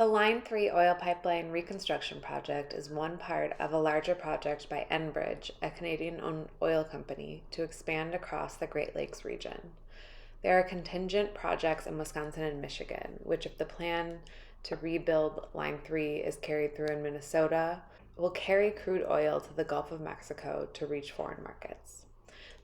The Line 3 oil pipeline reconstruction project is one part of a larger project by Enbridge, a Canadian-owned oil company, to expand across the Great Lakes region. There are contingent projects in Wisconsin and Michigan, which, if the plan to rebuild Line 3 is carried through in Minnesota, will carry crude oil to the Gulf of Mexico to reach foreign markets.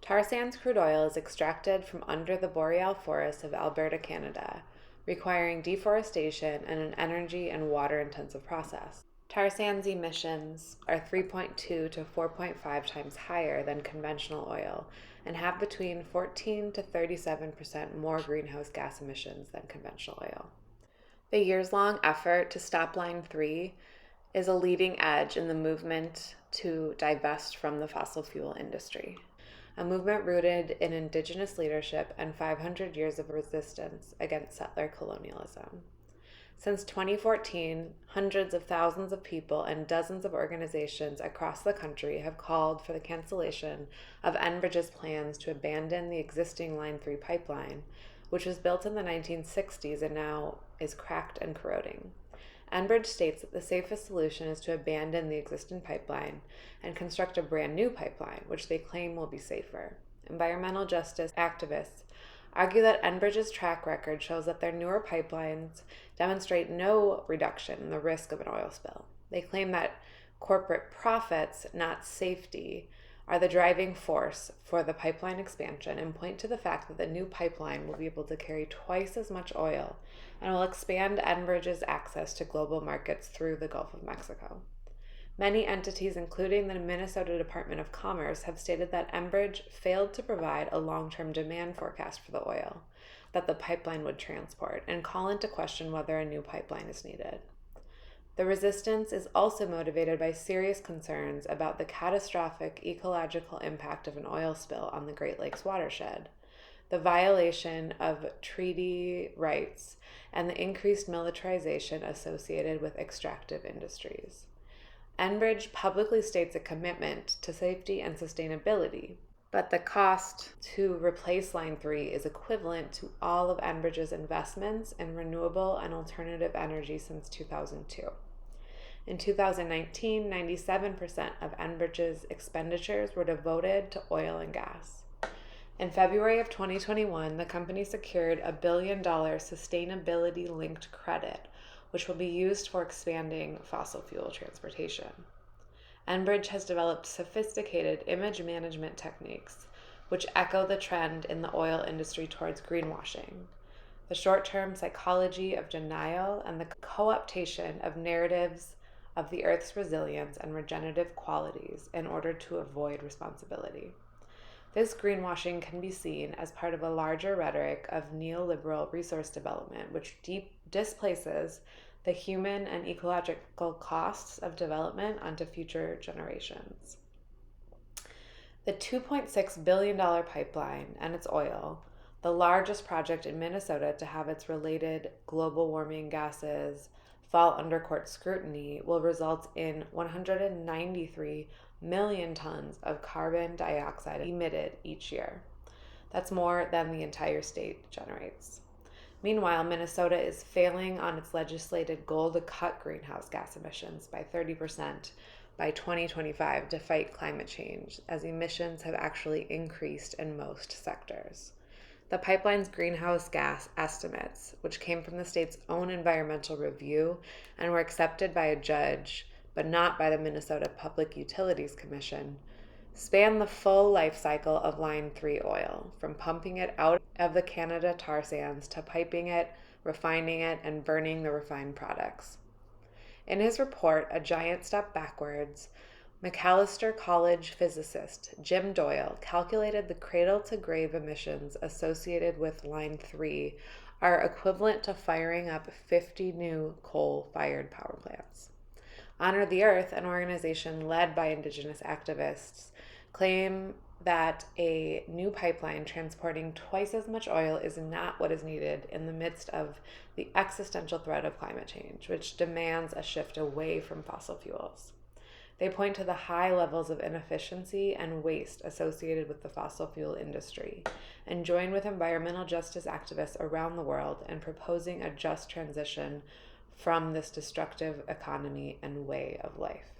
Tar sands crude oil is extracted from under the boreal forests of Alberta, Canada, requiring deforestation and an energy and water-intensive process. Tar sands emissions are 3.2 to 4.5 times higher than conventional oil and have between 14 to 37% more greenhouse gas emissions than conventional oil. The years-long effort to stop Line 3 is a leading edge in the movement to divest from the fossil fuel industry, a movement rooted in Indigenous leadership and 500 years of resistance against settler colonialism. Since 2014, hundreds of thousands of people and dozens of organizations across the country have called for the cancellation of Enbridge's plans to abandon the existing Line 3 pipeline, which was built in the 1960s and now is cracked and corroding. Enbridge states that the safest solution is to abandon the existing pipeline and construct a brand new pipeline, which they claim will be safer. Environmental justice activists argue that Enbridge's track record shows that their newer pipelines demonstrate no reduction in the risk of an oil spill. They claim that corporate profits, not safety, are the driving force for the pipeline expansion and point to the fact that the new pipeline will be able to carry twice as much oil and will expand Enbridge's access to global markets through the Gulf of Mexico. Many entities, including the Minnesota Department of Commerce, have stated that Enbridge failed to provide a long-term demand forecast for the oil that the pipeline would transport and call into question whether a new pipeline is needed. The resistance is also motivated by serious concerns about the catastrophic ecological impact of an oil spill on the Great Lakes watershed, the violation of treaty rights, and the increased militarization associated with extractive industries. Enbridge publicly states a commitment to safety and sustainability, but the cost to replace Line 3 is equivalent to all of Enbridge's investments in renewable and alternative energy since 2002. In 2019, 97% of Enbridge's expenditures were devoted to oil and gas. In February of 2021, the company secured a $1 billion sustainability-linked credit, which will be used for expanding fossil fuel transportation. Enbridge has developed sophisticated image management techniques, which echo the trend in the oil industry towards greenwashing, the short-term psychology of denial, and the co-optation of narratives of the Earth's resilience and regenerative qualities in order to avoid responsibility. This greenwashing can be seen as part of a larger rhetoric of neoliberal resource development, which displaces the human and ecological costs of development onto future generations. The $2.6 billion pipeline and its oil, the largest project in Minnesota to have its related global warming gases fall under court scrutiny, will result in 193 million tons of carbon dioxide emitted each year. That's more than the entire state generates. Meanwhile, Minnesota is failing on its legislated goal to cut greenhouse gas emissions by 30% by 2025 to fight climate change, as emissions have actually increased in most sectors. The pipeline's greenhouse gas estimates, which came from the state's own environmental review and were accepted by a judge, but not by the Minnesota Public Utilities Commission, span the full life cycle of Line 3 oil, from pumping it out of the Canada tar sands to piping it, refining it, and burning the refined products. In his report, A Giant Step Backwards, Macalester College physicist Jim Doyle calculated the cradle-to-grave emissions associated with Line 3 are equivalent to firing up 50 new coal-fired power plants. Honor the Earth, an organization led by Indigenous activists, claim that a new pipeline transporting twice as much oil is not what is needed in the midst of the existential threat of climate change, which demands a shift away from fossil fuels. They point to the high levels of inefficiency and waste associated with the fossil fuel industry and join with environmental justice activists around the world in proposing a just transition from this destructive economy and way of life.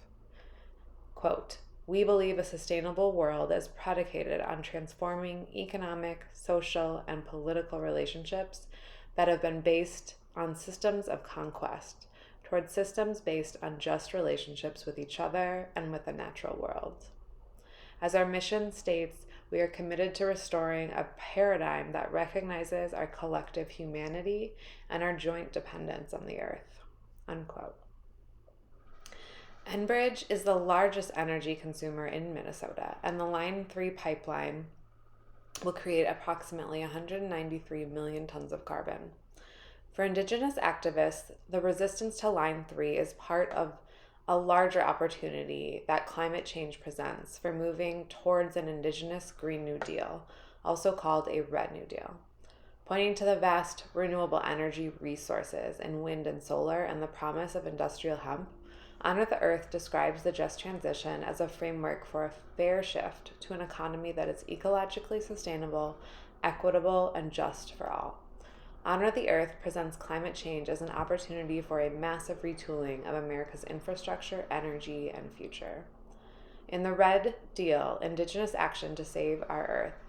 Quote, "We believe a sustainable world is predicated on transforming economic, social, and political relationships that have been based on systems of conquest towards systems based on just relationships with each other and with the natural world. As our mission states, we are committed to restoring a paradigm that recognizes our collective humanity and our joint dependence on the earth." Unquote. Enbridge is the largest energy consumer in Minnesota, and the Line 3 pipeline will create approximately 193 million tons of carbon. For Indigenous activists, the resistance to Line 3 is part of a larger opportunity that climate change presents for moving towards an Indigenous Green New Deal, also called a Red New Deal. Pointing to the vast renewable energy resources in wind and solar and the promise of industrial hemp, Honor the Earth describes the just transition as a framework for a fair shift to an economy that is ecologically sustainable, equitable, and just for all. Honor the Earth presents climate change as an opportunity for a massive retooling of America's infrastructure, energy, and future. In the Red Deal, Indigenous Action to Save Our Earth,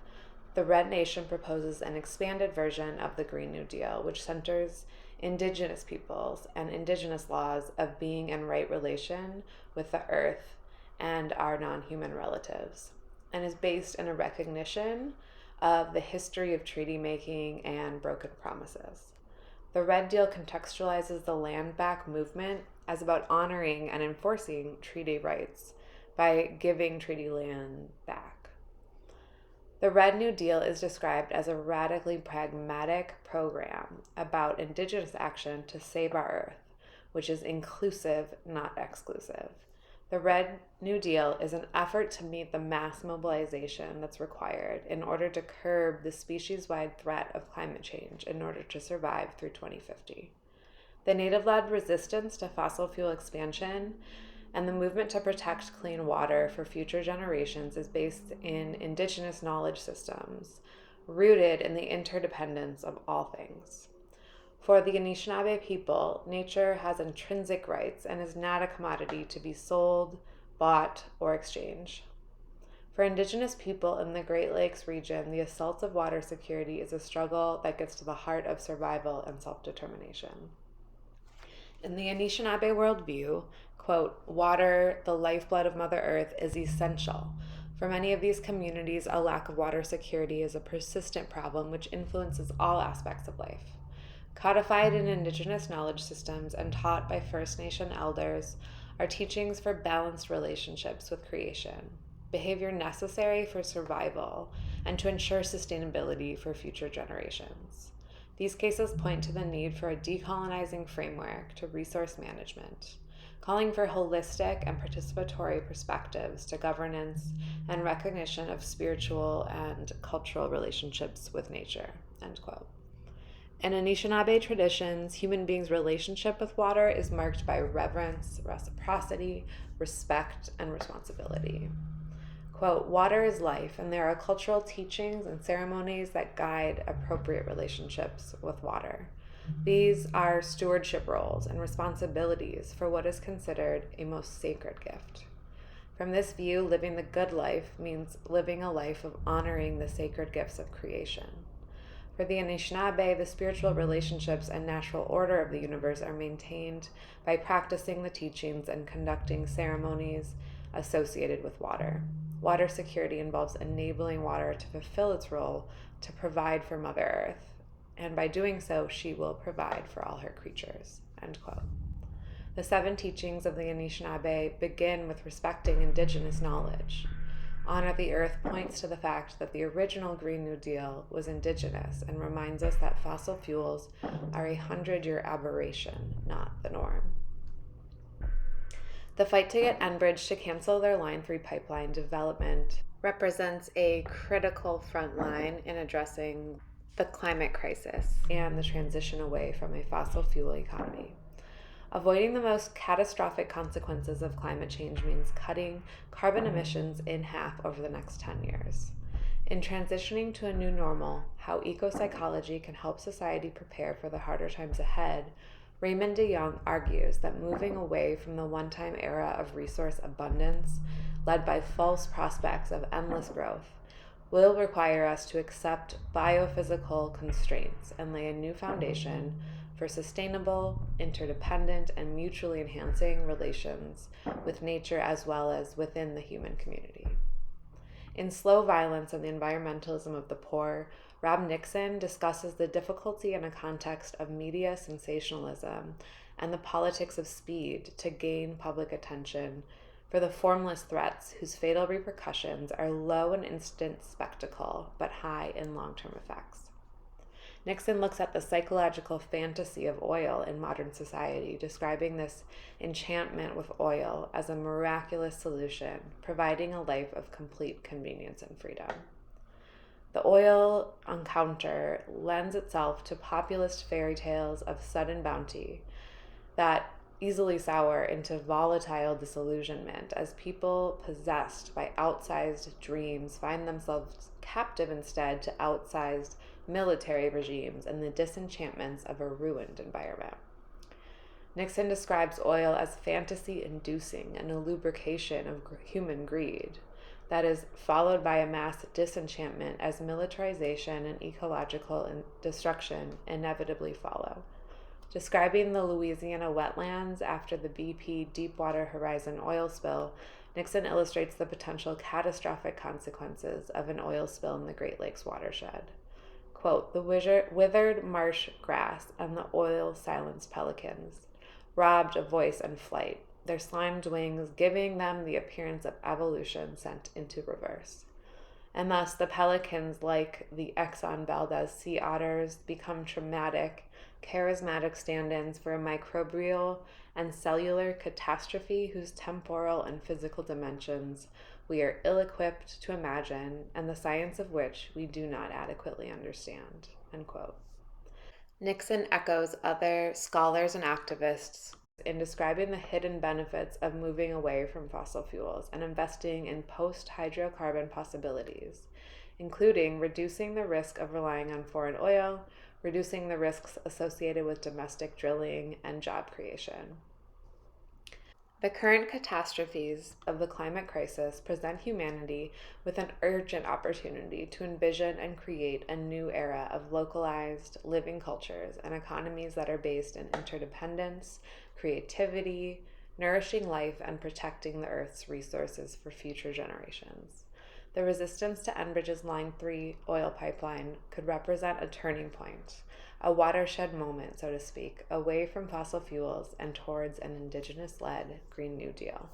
the Red Nation proposes an expanded version of the Green New Deal, which centers Indigenous peoples and Indigenous laws of being in right relation with the earth and our non-human relatives, and is based in a recognition of the history of treaty making and broken promises. The Red Deal contextualizes the land back movement as about honoring and enforcing treaty rights by giving treaty land back. The Red New Deal is described as a radically pragmatic program about Indigenous action to save our Earth, which is inclusive, not exclusive. The Red New Deal is an effort to meet the mass mobilization that's required in order to curb the species-wide threat of climate change in order to survive through 2050. The Native-led resistance to fossil fuel expansion and the movement to protect clean water for future generations is based in Indigenous knowledge systems, rooted in the interdependence of all things. For the Anishinaabe people, nature has intrinsic rights and is not a commodity to be sold, bought, or exchanged. For Indigenous people in the Great Lakes region, the assault of water security is a struggle that gets to the heart of survival and self-determination. In the Anishinaabe worldview, quote, "Water, the lifeblood of Mother Earth, is essential. For many of these communities, a lack of water security is a persistent problem which influences all aspects of life. Codified in Indigenous knowledge systems and taught by First Nation elders are teachings for balanced relationships with creation, behavior necessary for survival, and to ensure sustainability for future generations. These cases point to the need for a decolonizing framework to resource management, calling for holistic and participatory perspectives to governance and recognition of spiritual and cultural relationships with nature," end quote. In Anishinaabe traditions, human beings' relationship with water is marked by reverence, reciprocity, respect, and responsibility. Quote, "Water is life, and there are cultural teachings and ceremonies that guide appropriate relationships with water. These are stewardship roles and responsibilities for what is considered a most sacred gift. From this view, living the good life means living a life of honoring the sacred gifts of creation. For the Anishinaabe, the spiritual relationships and natural order of the universe are maintained by practicing the teachings and conducting ceremonies associated with water. Water security involves enabling water to fulfill its role to provide for Mother Earth, and by doing so, she will provide for all her creatures," end quote. The 7 teachings of the Anishinaabe begin with respecting Indigenous knowledge. Honor the Earth points to the fact that the original Green New Deal was Indigenous and reminds us that fossil fuels are a 100-year aberration, not the norm. The fight to get Enbridge to cancel their Line 3 pipeline development represents a critical front line in addressing the climate crisis and the transition away from a fossil fuel economy. Avoiding the most catastrophic consequences of climate change means cutting carbon emissions in half over the next 10 years. In transitioning to a new normal, how eco-psychology can help society prepare for the harder times ahead Raymond DeYoung argues that moving away from the one-time era of resource abundance, led by false prospects of endless growth, will require us to accept biophysical constraints and lay a new foundation for sustainable, interdependent, and mutually enhancing relations with nature as well as within the human community. In Slow Violence and the Environmentalism of the Poor, Rob Nixon discusses the difficulty in a context of media sensationalism and the politics of speed to gain public attention for the formless threats whose fatal repercussions are low in instant spectacle but high in long-term effects. Nixon looks at the psychological fantasy of oil in modern society, describing this enchantment with oil as a miraculous solution, providing a life of complete convenience and freedom. The oil encounter lends itself to populist fairy tales of sudden bounty that easily sour into volatile disillusionment as people possessed by outsized dreams find themselves captive instead to outsized military regimes and the disenchantments of a ruined environment. Nixon describes oil as fantasy-inducing and a lubrication of human greed that is followed by a mass disenchantment as militarization and ecological destruction inevitably follow. Describing the Louisiana wetlands after the BP Deepwater Horizon oil spill, Nixon illustrates the potential catastrophic consequences of an oil spill in the Great Lakes watershed. Quote, "The withered marsh grass and the oil-silenced pelicans, robbed of voice and flight, their slimed wings giving them the appearance of evolution sent into reverse. And thus the pelicans, like the Exxon Valdez sea otters, become traumatic, charismatic stand-ins for a microbial and cellular catastrophe whose temporal and physical dimensions we are ill-equipped to imagine, and the science of which we do not adequately understand." End quote. Nixon echoes other scholars and activists in describing the hidden benefits of moving away from fossil fuels and investing in post-hydrocarbon possibilities, including reducing the risk of relying on foreign oil, reducing the risks associated with domestic drilling, and job creation. The current catastrophes of the climate crisis present humanity with an urgent opportunity to envision and create a new era of localized, living cultures and economies that are based in interdependence, creativity, nourishing life, and protecting the Earth's resources for future generations. The resistance to Enbridge's Line 3 oil pipeline could represent a turning point, a watershed moment, so to speak, away from fossil fuels and towards an indigenous-led Green New Deal.